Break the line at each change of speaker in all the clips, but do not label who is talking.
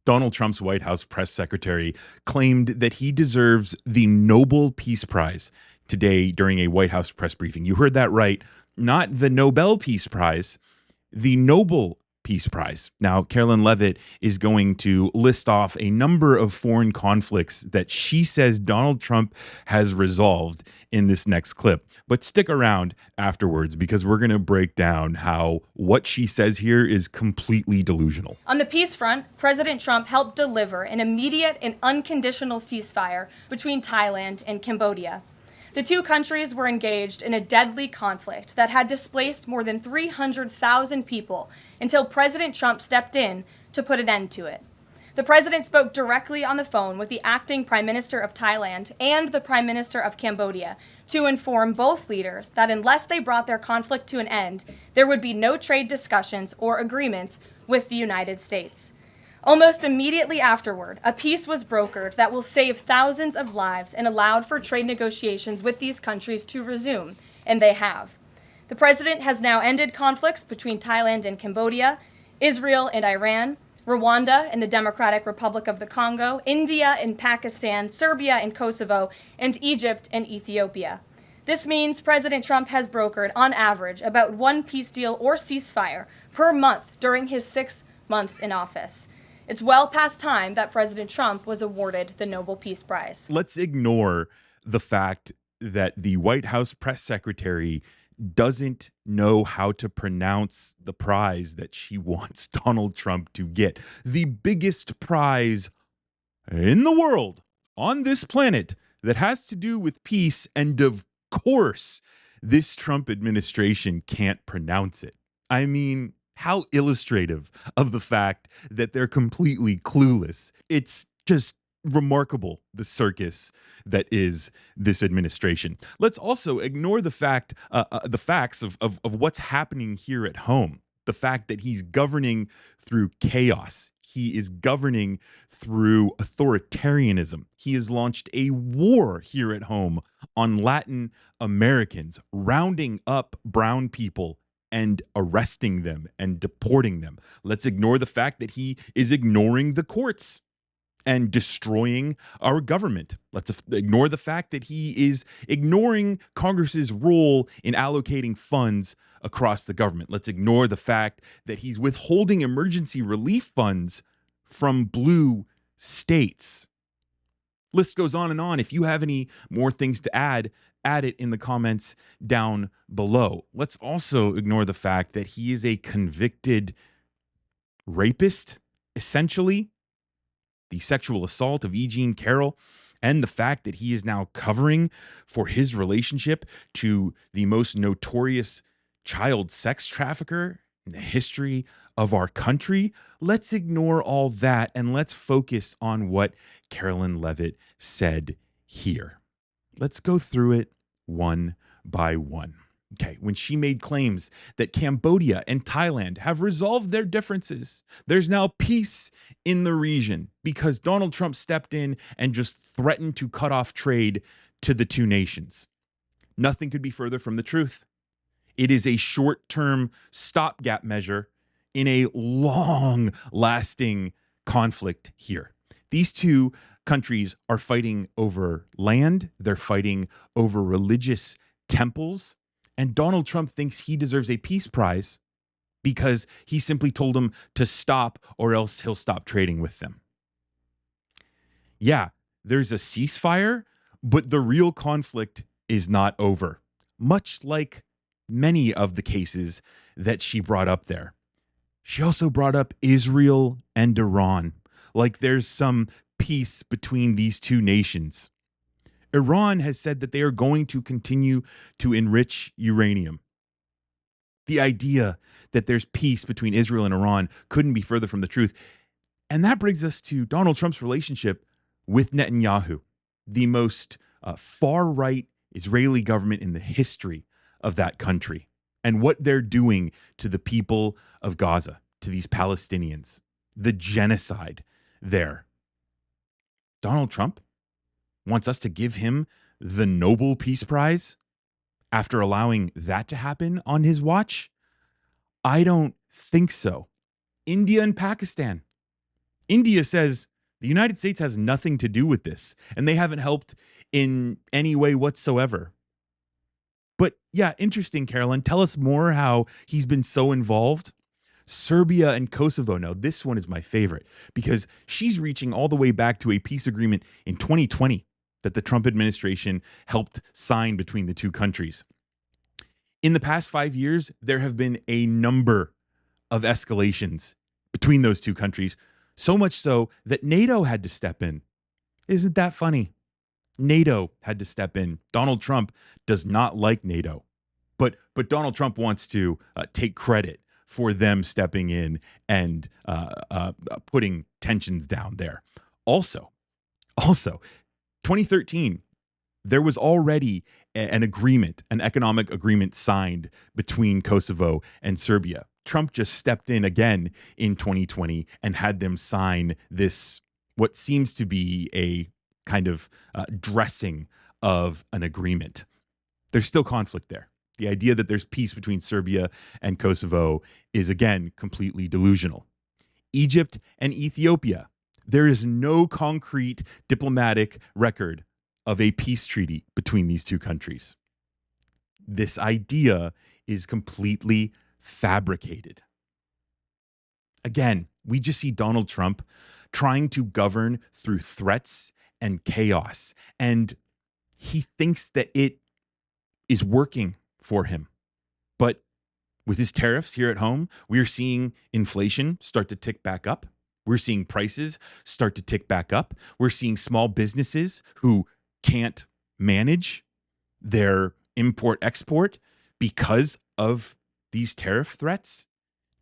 Donald Trump's White House press secretary claimed that he deserves the Nobel Peace Prize today during a White House press briefing. You heard that right. Not the Nobel Peace Prize, the Nobel Peace Prize. Now, Karoline Leavitt is going to list off a number of foreign conflicts that she says Donald Trump has resolved in this next clip. But stick around afterwards because we're going to break down how what she says here is completely delusional.
On the peace front, President Trump helped deliver an immediate and unconditional ceasefire between Thailand and Cambodia. The two countries were engaged in a deadly conflict that had displaced more than 300,000 people until President Trump stepped in to put an end to it. The president spoke directly on the phone with the acting Prime Minister of Thailand and the Prime Minister of Cambodia to inform both leaders that unless they brought their conflict to an end, there would be no trade discussions or agreements with the United States. Almost immediately afterward, a peace was brokered that will save thousands of lives and allowed for trade negotiations with these countries to resume, and they have. The president has now ended conflicts between Thailand and Cambodia, Israel and Iran, Rwanda and the Democratic Republic of the Congo, India and Pakistan, Serbia and Kosovo, and Egypt and Ethiopia. This means President Trump has brokered, on average, about one peace deal or ceasefire per month during his 6 months in office. It's well past time that President Trump was awarded the Nobel Peace Prize.
Let's ignore the fact that the White House press secretary doesn't know how to pronounce the prize that she wants Donald Trump to get. The biggest prize in the world on this planet that has to do with peace. And of course, this Trump administration can't pronounce it. I mean, how illustrative of the fact that they're completely clueless. It's just remarkable, the circus that is this administration. Let's also ignore the facts of what's happening here at home. The fact that he's governing through chaos. He is governing through authoritarianism. He has launched a war here at home on Latin Americans, rounding up brown people and arresting them and deporting them. Let's ignore the fact that he is ignoring the courts and destroying our government. Let's ignore the fact that he is ignoring Congress's role in allocating funds across the government. Let's ignore the fact that he's withholding emergency relief funds from blue states. List goes on and on. If you have any more things to add it in the comments down below. Let's also ignore the fact that he is a convicted rapist, essentially. The sexual assault of E. Jean Carroll, and the fact that he is now covering for his relationship to the most notorious child sex trafficker in the history of our country. Let's ignore all that and let's focus on what Karoline Leavitt said here. Let's go through it one by one. Okay, when she made claims that Cambodia and Thailand have resolved their differences, there's now peace in the region because Donald Trump stepped in and just threatened to cut off trade to the two nations. Nothing could be further from the truth. It is a short-term stopgap measure in a long-lasting conflict here. These two countries are fighting over land. They're fighting over religious temples. And Donald Trump thinks he deserves a peace prize because he simply told him to stop or else he'll stop trading with them. Yeah, there's a ceasefire, but the real conflict is not over, much like many of the cases that she brought up there. She also brought up Israel and Iran, like there's some peace between these two nations. Iran has said that they are going to continue to enrich uranium. The idea that there's peace between Israel and Iran couldn't be further from the truth. And that brings us to Donald Trump's relationship with Netanyahu, the most far-right Israeli government in the history of that country, and what they're doing to the people of Gaza, to these Palestinians, the genocide there. Donald Trump wants us to give him the Nobel Peace Prize after allowing that to happen on his watch? I don't think so. India and Pakistan. India says the United States has nothing to do with this, and they haven't helped in any way whatsoever. But yeah, interesting, Carolyn. Tell us more how he's been so involved. Serbia and Kosovo. Now, this one is my favorite because she's reaching all the way back to a peace agreement in 2020 that the Trump administration helped sign between the two countries. In the past 5 years, there have been a number of escalations between those two countries, so much so that NATO had to step in. Isn't that funny? NATO had to step in. Donald Trump does not like NATO, but Donald Trump wants to take credit for them stepping in and putting tensions down there. Also, 2013, there was already an agreement, an economic agreement signed between Kosovo and Serbia. Trump just stepped in again in 2020 and had them sign this, what seems to be a kind of dressing of an agreement. There's still conflict there. The idea that there's peace between Serbia and Kosovo is, again, completely delusional. Egypt and Ethiopia. There is no concrete diplomatic record of a peace treaty between these two countries. This idea is completely fabricated. Again, we just see Donald Trump trying to govern through threats and chaos, and he thinks that it is working for him. But with his tariffs here at home, we are seeing inflation start to tick back up. We're seeing prices start to tick back up. We're seeing small businesses who can't manage their import-export because of these tariff threats.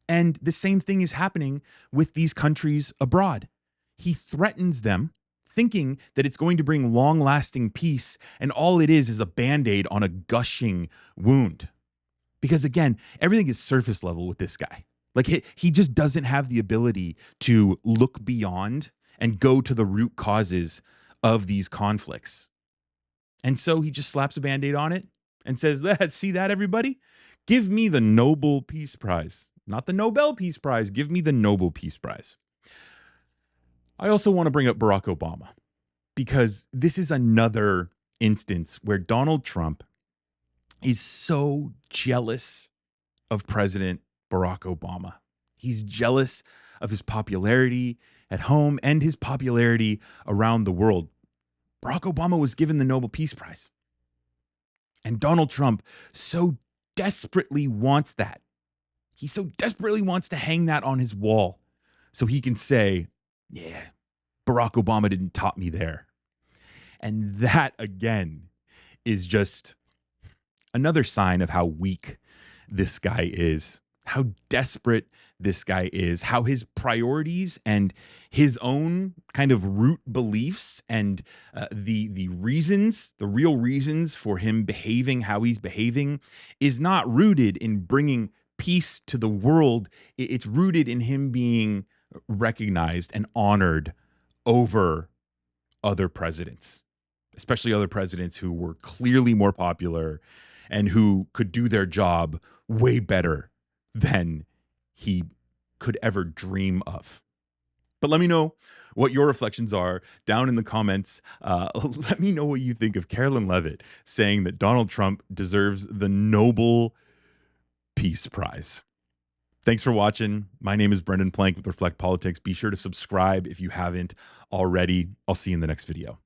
And the same thing is happening with these countries abroad. He threatens them, thinking that it's going to bring long-lasting peace, and all it is a Band-Aid on a gushing wound. Because again, everything is surface level with this guy. Like he just doesn't have the ability to look beyond and go to the root causes of these conflicts. And so he just slaps a Band-Aid on it and says, let's see that, everybody? Give me the Nobel Peace Prize. Not the Nobel Peace Prize. Give me the Nobel Peace Prize. I also want to bring up Barack Obama because this is another instance where Donald Trump is so jealous of President Barack Obama. He's jealous of his popularity at home and his popularity around the world. Barack Obama was given the Nobel Peace Prize. And Donald Trump so desperately wants that. He so desperately wants to hang that on his wall so he can say, yeah, Barack Obama didn't top me there. And that, again, is just another sign of how weak this guy is, how desperate this guy is, how his priorities and his own kind of root beliefs and the reasons, the real reasons for him behaving how he's behaving is not rooted in bringing peace to the world. It's rooted in him being recognized and honored over other presidents, especially other presidents who were clearly more popular and who could do their job way better than he could ever dream of. But let me know what your reflections are down in the comments. Let me know what you think of Karoline Leavitt saying that Donald Trump deserves the Nobel Peace Prize. Thanks for watching. My name is Brendan Plank with Reflect Politics. Be sure to subscribe if you haven't already. I'll see you in the next video.